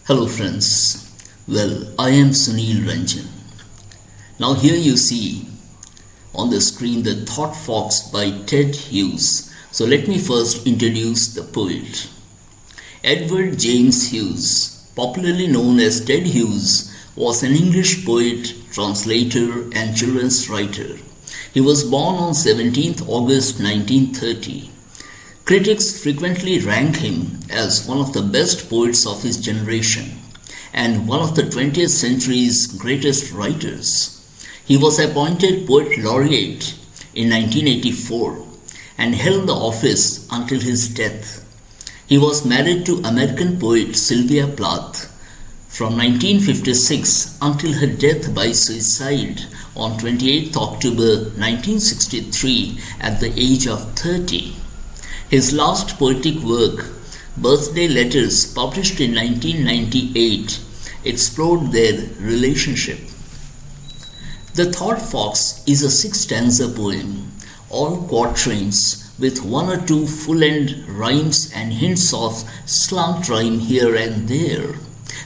Hello friends, I am Sunil Ranjan. Now here you see on the screen the Thought Fox by Ted Hughes. So let me first introduce the poet. Edward James Hughes, popularly known as Ted Hughes, was an English poet, translator and children's writer. He was born on 17th August 1930. Critics frequently rank him as one of the best poets of his generation and one of the 20th century's greatest writers. He was appointed Poet Laureate in 1984 and held the office until his death. He was married to American poet Sylvia Plath from 1956 until her death by suicide on 28 October 1963 at the age of 30. His last poetic work, Birthday Letters, published in 1998, explored their relationship. The Thought Fox is a 6-stanza poem, all quatrains with one or two full-end rhymes and hints of slant rhyme here and there.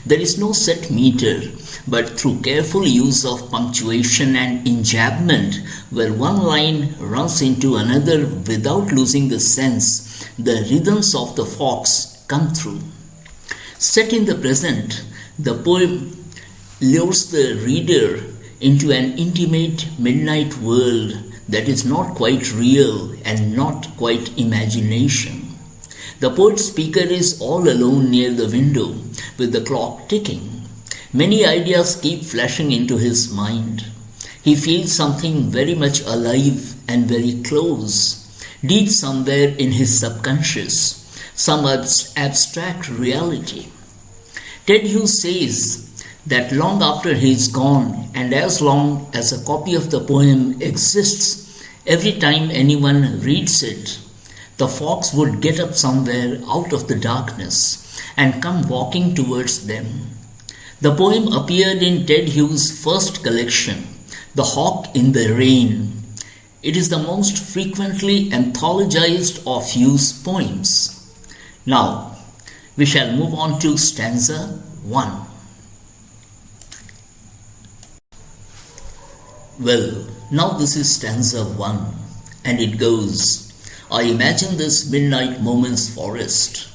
There is no set meter, but through careful use of punctuation and enjambment, where one line runs into another without losing the sense, the rhythms of the fox come through. Set in the present, the poem lures the reader into an intimate midnight world that is not quite real and not quite imagination. The poet speaker is all alone near the window with the clock ticking. Many ideas keep flashing into his mind. He feels something very much alive and very close, deep somewhere in his subconscious, some abstract reality. Ted Hughes says that long after he is gone and as long as a copy of the poem exists, every time anyone reads it, the fox would get up somewhere out of the darkness and come walking towards them. The poem appeared in Ted Hughes' first collection, The Hawk in the Rain. It is the most frequently anthologized of Hughes' poems. Now, we shall move on to stanza 1. Now this is stanza 1, and it goes, I imagine this midnight moment's forest.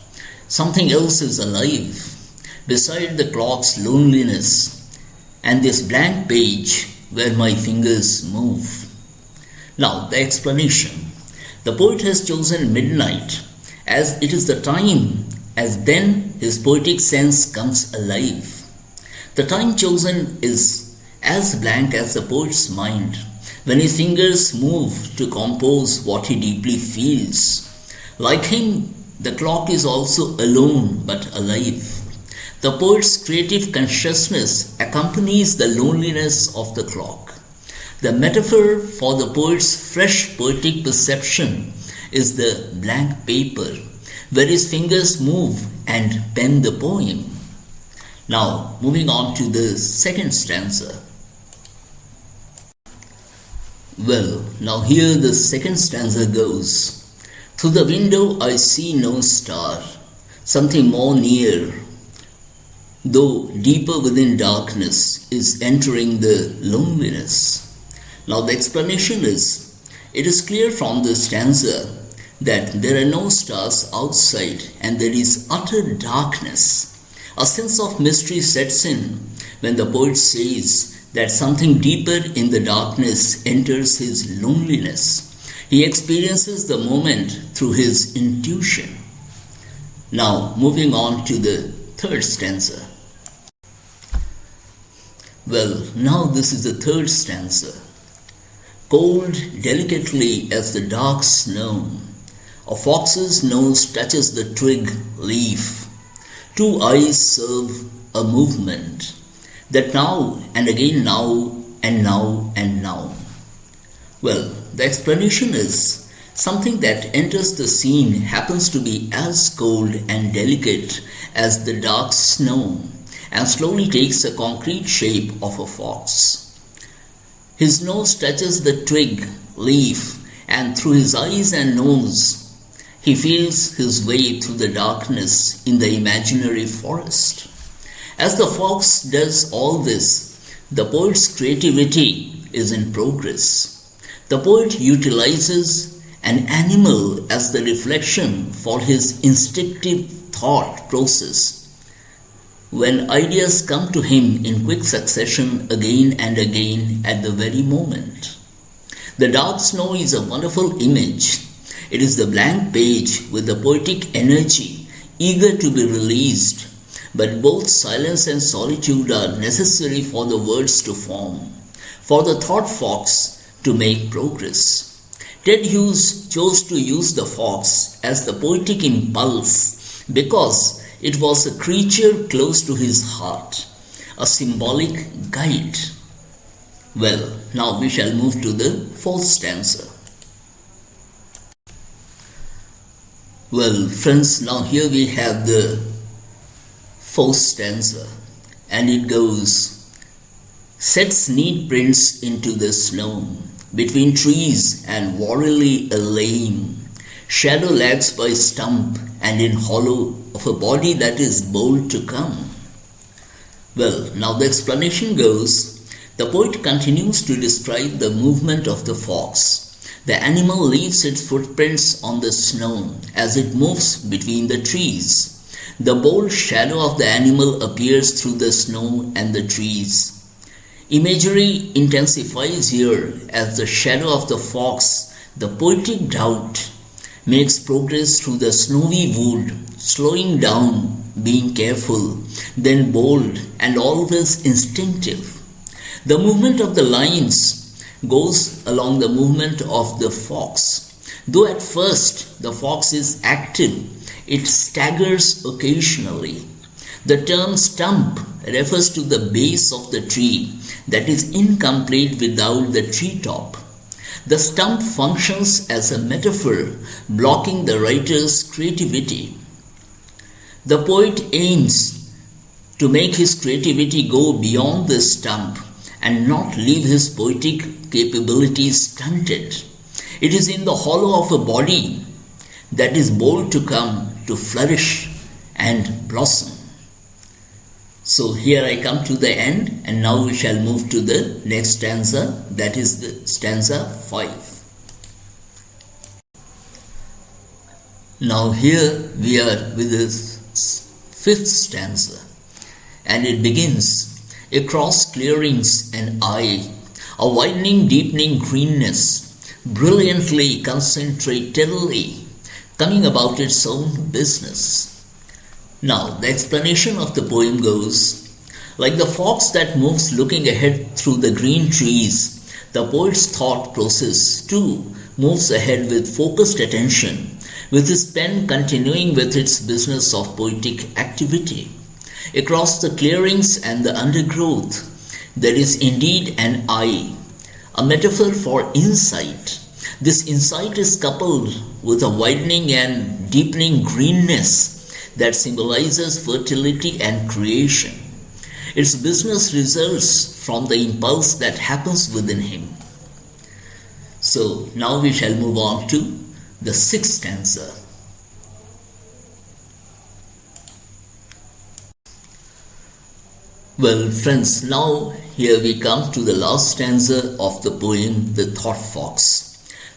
Something else is alive, beside the clock's loneliness, and this blank page where my fingers move. Now, the explanation. The poet has chosen midnight, as it is the time, as then his poetic sense comes alive. The time chosen is as blank as the poet's mind, when his fingers move to compose what he deeply feels. Like him, the clock is also alone but alive. The poet's creative consciousness accompanies the loneliness of the clock. The metaphor for the poet's fresh poetic perception is the blank paper, where his fingers move and pen the poem. Now, moving on to the second stanza. Now here the second stanza goes. Through the window I see no star, something more near, though deeper within darkness, is entering the loneliness. Now the explanation is, it is clear from the stanza that there are no stars outside and there is utter darkness. A sense of mystery sets in when the poet says that something deeper in the darkness enters his loneliness. He experiences the moment through his intuition. Now, moving on to the third stanza. Now this is the third stanza. Cold delicately as the dark snow, a fox's nose touches the twig leaf. Two eyes serve a movement that now and again, now and now and now. The explanation is, something that enters the scene happens to be as cold and delicate as the dark snow and slowly takes the concrete shape of a fox. His nose touches the twig, leaf, and through his eyes and nose, he feels his way through the darkness in the imaginary forest. As the fox does all this, the poet's creativity is in progress. The poet utilizes an animal as the reflection for his instinctive thought process. When ideas come to him in quick succession again and again at the very moment. The dark snow is a wonderful image. It is the blank page with the poetic energy eager to be released. But both silence and solitude are necessary for the words to form, for the thought fox to make progress. Ted Hughes chose to use the fox as the poetic impulse because it was a creature close to his heart, a symbolic guide. Well, now we shall move to the fourth stanza. Well, friends, now here we have the fourth stanza, and it goes, sets neat prints into the snow, between trees and warily a lane, shadow lags by stump and in hollow of a body that is bold to come. Well, now the explanation goes, the poet continues to describe the movement of the fox. The animal leaves its footprints on the snow as it moves between the trees. The bold shadow of the animal appears through the snow and the trees. Imagery intensifies here as the shadow of the fox, the poetic doubt, makes progress through the snowy wood, slowing down, being careful, then bold and always instinctive. The movement of the lines goes along the movement of the fox. Though at first the fox is active, it staggers occasionally. The term stump refers to the base of the tree that is incomplete without the treetop. The stump functions as a metaphor, blocking the writer's creativity. The poet aims to make his creativity go beyond the stump and not leave his poetic capabilities stunted. It is in the hollow of a body that is bold to come, to flourish and blossom. So here I come to the end, and now we shall move to the next stanza, that is the stanza 5. Now here we are with the fifth stanza, and it begins, across clearings and eye, a widening, deepening greenness, brilliantly, concentratedly, coming about its own business. Now, the explanation of the poem goes, like the fox that moves looking ahead through the green trees, the poet's thought process too moves ahead with focused attention, with his pen continuing with its business of poetic activity. Across the clearings and the undergrowth, there is indeed an eye, a metaphor for insight. This insight is coupled with a widening and deepening greenness that symbolizes fertility and creation. Its business results from the impulse that happens within him. So now we shall move on to the sixth stanza. Well, friends, now here we come to the last stanza of the poem, The Thought Fox.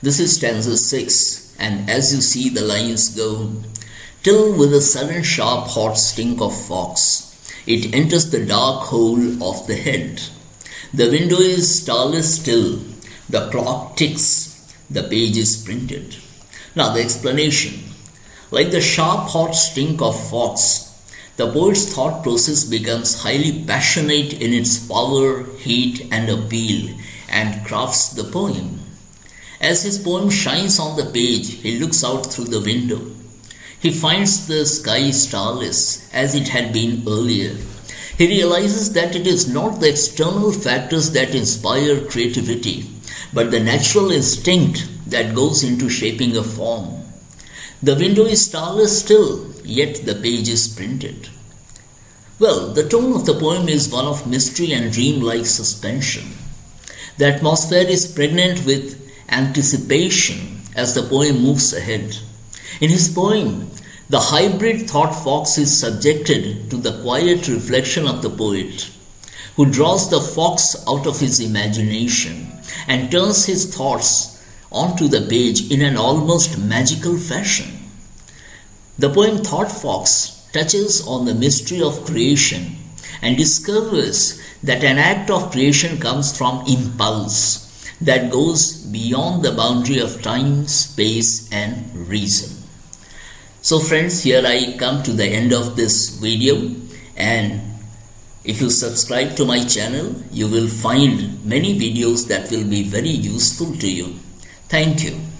This is stanza 6, and as you see the lines go, till with a sudden sharp hot stink of fox, it enters the dark hole of the head. The window is starless still, the clock ticks, the page is printed. Now the explanation, like the sharp hot stink of fox, the poet's thought process becomes highly passionate in its power, heat and appeal, and crafts the poem. As his poem shines on the page, he looks out through the window. He finds the sky starless as it had been earlier. He realizes that it is not the external factors that inspire creativity, but the natural instinct that goes into shaping a form. The window is starless still, yet the page is printed. Well, the tone of the poem is one of mystery and dreamlike suspension. The atmosphere is pregnant with anticipation as the poem moves ahead. In his poem, The hybrid thought fox is subjected to the quiet reflection of the poet, who draws the fox out of his imagination and turns his thoughts onto the page in an almost magical fashion. The poem Thought Fox touches on the mystery of creation and discovers that an act of creation comes from impulse that goes beyond the boundary of time, space, and reason. So friends, here I come to the end of this video, and if you subscribe to my channel, you will find many videos that will be very useful to you. Thank you.